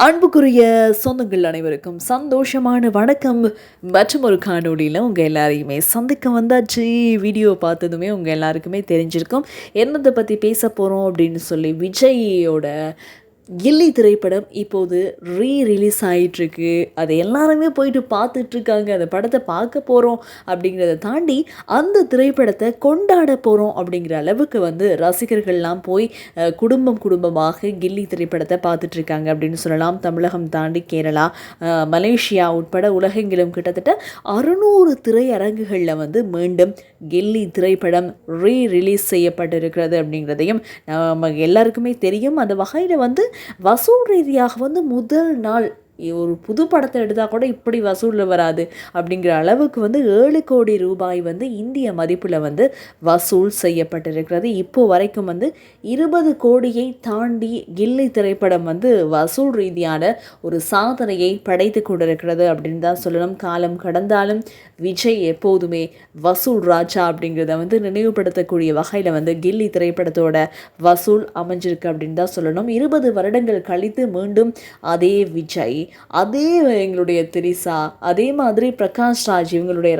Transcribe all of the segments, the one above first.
அன்புக்குரிய சொந்தங்கள் அனைவருக்கும் சந்தோஷமான வணக்கம். மற்றும் ஒரு காணொலியில் உங்கள் எல்லாரையுமே சந்திக்க வந்தாச்சு. வீடியோ பார்த்ததுமே உங்கள் எல்லாருக்குமே தெரிஞ்சிருக்கும் என்னத்தை பற்றி பேச போகிறோம் அப்படின்னு சொல்லி. விஜயோட கில்லி திரைப்படம் இப்போது ரிலீஸ் ஆகிட்டுருக்கு. அதை எல்லாருமே போயிட்டு பார்த்துட்ருக்காங்க. அந்த படத்தை பார்க்க போகிறோம் அப்படிங்கிறத தாண்டி அந்த திரைப்படத்தை கொண்டாட போகிறோம் அப்படிங்கிற அளவுக்கு ரசிகர்கள்லாம் போய் குடும்பமாக கில்லி திரைப்படத்தை பார்த்துட்ருக்காங்க அப்படின்னு சொல்லலாம். தமிழகம் தாண்டி கேரளா, மலேசியா உட்பட உலகெங்கிலும் கிட்டத்தட்ட 600 திரையரங்குகளில் மீண்டும் கில்லி திரைப்படம் ரிலீஸ் செய்யப்பட்டிருக்கிறது அப்படிங்கிறதையும் நம்ம எல்லாருக்குமே தெரியும். அந்த வகையில் வசூல் ரீதியாக முதல் நாள் ஒரு புது படத்தை எடுத்தால் கூட இப்படி வசூலில் வராது அப்படிங்கிற அளவுக்கு 7 கோடி ரூபாய் இந்திய மதிப்பில் வசூல் செய்யப்பட்டிருக்கிறது. இப்போ வரைக்கும் 20 கோடியை தாண்டி கில்லி திரைப்படம் வசூல் ரீதியான ஒரு சாதனையை படைத்து கொண்டிருக்கிறது அப்படின்னு தான் சொல்லணும். காலம் கடந்தாலும் விஜய் எப்போதுமே வசூல் ராஜா அப்படிங்கிறத நினைவுபடுத்தக்கூடிய வகையில் கில்லி திரைப்படத்தோட வசூல் அமைஞ்சிருக்கு அப்படின்னு தான் சொல்லணும். 20 வருடங்கள் கழித்து மீண்டும் அதே விஜய், அதே எங்களுடைய திரிசா, அதே மாதிரி பிரகாஷ் ராஜ் இவங்களுடைய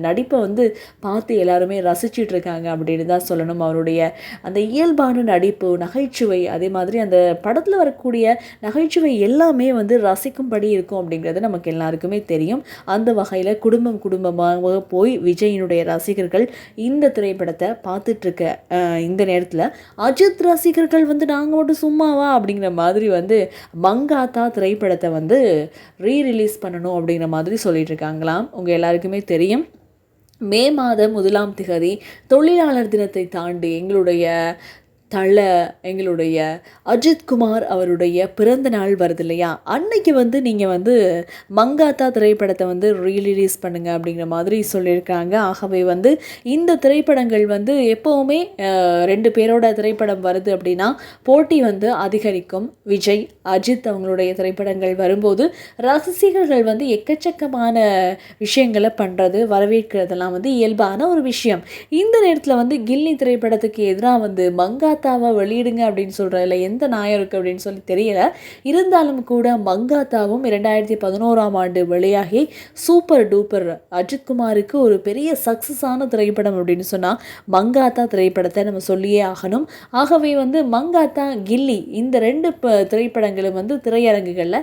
நடிப்பை பார்த்து எல்லாருமே ரசிச்சுட்டு இருக்காங்க அப்படின்னு தான் சொல்லணும். அவருடைய அந்த இயல்பான நடிப்பு, நகைச்சுவை, அதே மாதிரி அந்த படத்தில் வரக்கூடிய நகைச்சுவை எல்லாமே ரசிக்கும்படி இருக்கும் அப்படிங்கிறது நமக்கு எல்லாருக்குமே தெரியும். அந்த வகையில் குடும்பமாக போய் விஜயினுடைய ரசிகர்கள் இந்த திரைப்படத்தை பார்த்துட்ருக்க இந்த நேரத்தில் அஜித் ரசிகர்கள் நாங்கள் மட்டும் சும்மாவா அப்படிங்கிற மாதிரி மங்காத்தா திரைப்படத்தை ரிலீஸ் பண்ணணும் அப்படிங்கிற மாதிரி சொல்லிட்டு இருக்காங்களாம். உங்கள் எல்லாருக்குமே தெரியும், மே மாதம் 1ஆம் தேதி தொழிலாளர் தினத்தை தாண்டி எங்களுடைய அஜித்குமார் அவருடைய பிறந்த நாள் வருது இல்லையா, அன்னைக்கு நீங்கள் மங்காத்தா திரைப்படத்தை ரிலீஸ் பண்ணுங்க அப்படிங்கிற மாதிரி சொல்லியிருக்காங்க. ஆகவே இந்த திரைப்படங்கள் எப்போவுமே 2 பேரோட திரைப்படம் வருது அப்படின்னா போட்டி அதிகரிக்கும். விஜய், அஜித் அவங்களுடைய திரைப்படங்கள் வரும்போது ரசிகர்கள் எக்கச்சக்கமான விஷயங்களை பண்ணுறது, வரவேற்கிறதெல்லாம் இயல்பான ஒரு விஷயம். இந்த நேரத்தில் கில்லி திரைப்படத்துக்கு எதிராக மங்காத்தாவை வெளியிடுங்க அப்படின்னு சொல்கிறதுல எந்த நியாயம் இருக்குது அப்படின்னு சொல்லி தெரியல. இருந்தாலும் கூட மங்காத்தாவும் 2011ஆம் ஆண்டு வெளியாகி சூப்பர் டூப்பர் அஜித்குமாருக்கு ஒரு பெரிய சக்ஸஸான திரைப்படம் அப்படின்னு சொன்னால் மங்காத்தா திரைப்படத்தை நம்ம சொல்லியே ஆகணும். ஆகவே மங்காத்தா, கில்லி இந்த 2 திரைப்படங்களும் திரையரங்குகளில்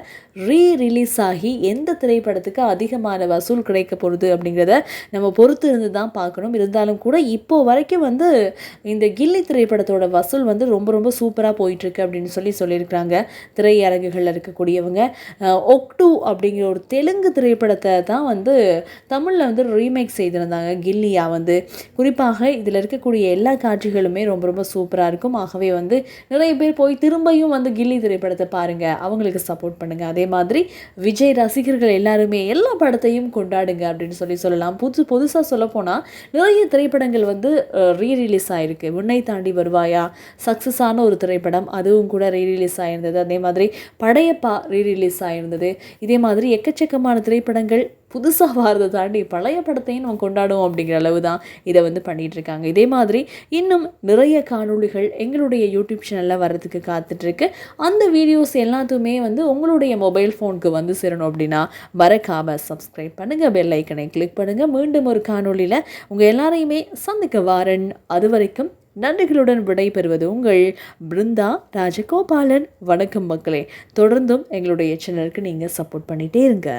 ரிலீஸ் ஆகி எந்த திரைப்படத்துக்கு அதிகமான வசூல் கிடைக்க போகுது அப்படிங்கிறத நம்ம பொறுத்து இருந்து தான் பார்க்கணும். இருந்தாலும் கூட இப்போ வரைக்கும் இந்த கில்லி திரைப்படத்தோட வசூல் ரொம்ப ரொம்ப சூப்பராக போயிட்டுருக்கு அப்படின்னு சொல்லியிருக்கிறாங்க திரையரங்குகளில் இருக்கக்கூடியவங்க. ஒக்டு அப்படிங்கிற ஒரு தெலுங்கு திரைப்படத்தை தான் தமிழில் ரீமேக் செய்திருந்தாங்க. கில்லியா குறிப்பாக இதில் இருக்கக்கூடிய எல்லா காட்சிகளுமே ரொம்ப ரொம்ப சூப்பராக இருக்கும். ஆகவே நிறைய பேர் போய் திரும்பியும் கில்லி திரைப்படத்தை பாருங்கள், அவங்களுக்கு சப்போர்ட் பண்ணுங்கள். அதே மாதிரி விஜய் ரசிகர்கள் எல்லாருமே எல்லா படத்தையும் கொண்டாடுங்க அப்படின்னு சொல்லலாம். புதுசாக சொல்லப்போனால் நிறைய திரைப்படங்கள் ரிலீஸ் ஆகிருக்கு. உன்னை தாண்டி வருவாயா சக்ஸஸான ஒரு திரைப்படம், அதுவும் கூட ரிலீஸ் ஆகிருந்தது. அதே மாதிரி படையப்பா ரிலீஸ் ஆகிருந்தது. இதே மாதிரி எக்கச்சக்கமான திரைப்படங்கள் புதுசாக வாரதை தாண்டி பழைய படத்தையும் நம்ம கொண்டாடுவோம் அப்படிங்கிற அளவு தான் இதை பண்ணிகிட்ருக்காங்க. இதே மாதிரி இன்னும் நிறைய காணொளிகள் எங்களுடைய யூடியூப் சேனலில் வர்றதுக்கு காத்துட்ருக்கு. அந்த வீடியோஸ் எல்லாத்துமே உங்களுடைய மொபைல் ஃபோனுக்கு சேரணும் அப்படின்னா மறக்காமல் சப்ஸ்கிரைப் பண்ணுங்கள், பெல் ஐக்கனை கிளிக் பண்ணுங்கள். மீண்டும் ஒரு காணொளியில் உங்கள் எல்லாரையுமே சந்திக்க வாரன். அது வரைக்கும் நன்றிகளுடன் விடைபெறுவது உங்கள் பிருந்தா ராஜகோபாலன். வணக்கம் மக்களே. தொடர்ந்தும் எங்களுடைய சேனலுக்கு நீங்கள் சப்போர்ட் பண்ணிகிட்டே இருங்க.